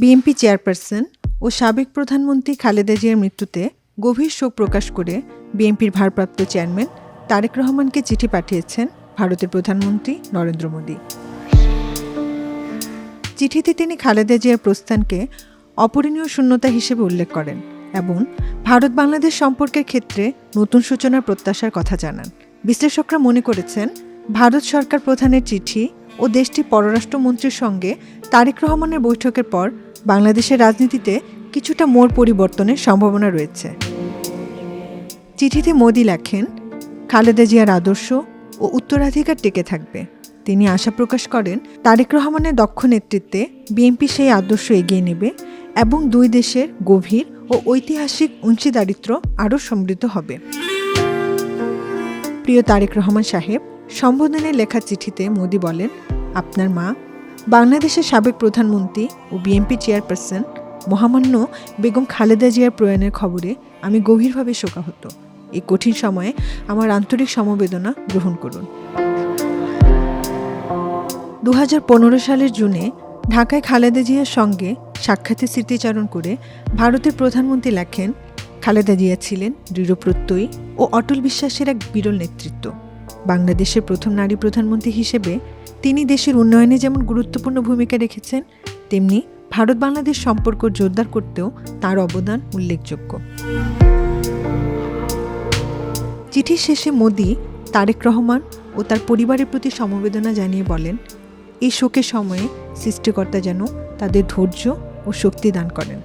BNP chairperson ও সাবেক প্রধানমন্ত্রী খালেদা জিয়ার মৃত্যুতে গভীর শোক প্রকাশ করে বিএনপির ভারপ্রাপ্ত চেয়ারম্যান তারেক রহমানকে চিঠি পাঠিয়েছেন ভারতের প্রধানমন্ত্রী নরেন্দ্র মোদি। চিঠিতে তিনি খালেদা জিয়ার প্রস্থানকে অপূরণীয় শূন্যতা হিসেবে উল্লেখ করেন এবং ভারত বাংলাদেশ সম্পর্কের ক্ষেত্রে নতুন সূচনার প্রত্যাশার কথা জানান। বিশ্লেষকরা মনে করেছেন, ভারত সরকার প্রধানের চিঠি ও দেশটির পররাষ্ট্রমন্ত্রীর সঙ্গে তারেক রহমানের বৈঠকের পর বাংলাদেশের রাজনীতিতে কিছুটা মোড় পরিবর্তনের সম্ভাবনা রয়েছে। চিঠিতে মোদি লেখেন, খালেদা জিয়ার আদর্শ ও উত্তরাধিকার টিকে থাকবে। তিনি আশা প্রকাশ করেন, তারেক রহমানের দক্ষ নেতৃত্বে বিএনপি সেই আদর্শ এগিয়ে নেবে এবং দুই দেশের গভীর ও ঐতিহাসিক অংশীদারিত্ব আরও সমৃদ্ধ হবে। প্রিয় তারেক রহমান সাহেব, সম্বোধনে লেখা চিঠিতে মোদি বলেন, আপনার মা, বাংলাদেশের সাবেক প্রধানমন্ত্রী ও বিএনপি চেয়ারপারসন মহামান্য বেগম খালেদা জিয়ার প্রয়াণের খবরে আমি গভীরভাবে শোকাহত। এই কঠিন সময়ে আমার আন্তরিক সমবেদনা গ্রহণ করুন। 2015 সালের জুনে ঢাকায় খালেদা জিয়ার সঙ্গে সাক্ষাতের স্মৃতিচারণ করে ভারতের প্রধানমন্ত্রী লেখেন, খালেদা জিয়া ছিলেন দৃঢ়প্রত্যয়ী ও অটল বিশ্বাসের এক বিরল নেতৃত্ব। বাংলাদেশের প্রথম নারী প্রধানমন্ত্রী হিসেবে তিনি দেশের উন্নয়নে যেমন গুরুত্বপূর্ণ ভূমিকা রেখেছেন, তেমনি ভারত বাংলাদেশ সম্পর্ক জোরদার করতেও তার অবদান উল্লেখযোগ্য। চিঠির শেষে মোদি তারেক রহমান ও তার পরিবারের প্রতি সমবেদনা জানিয়ে বলেন, এই শোকের সময়ে সৃষ্টিকর্তা যেন তাদের ধৈর্য ও শক্তি দান করেন।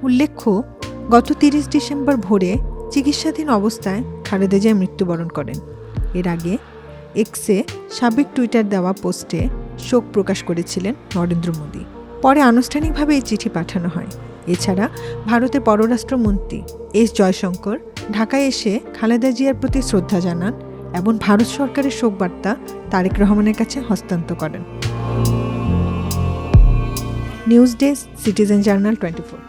উল্লেখ্য, গত 30 ডিসেম্বর ভোরে চিকিৎসাধীন অবস্থায় খালেদা জিয়া মৃত্যুবরণ করেন। এর আগে এক্সে সাবেক টুইটার দেওয়া পোস্টে শোক প্রকাশ করেছিলেন নরেন্দ্র মোদি। পরে আনুষ্ঠানিকভাবে এই চিঠি পাঠানো হয়। এছাড়া ভারতের পররাষ্ট্রমন্ত্রী এস জয়শঙ্কর ঢাকায় এসে খালেদা জিয়ার প্রতি শ্রদ্ধা জানান এবং ভারত সরকারের শোকবার্তা তারেক রহমানের কাছে হস্তান্তর করেন। News desk, citizen journal 24।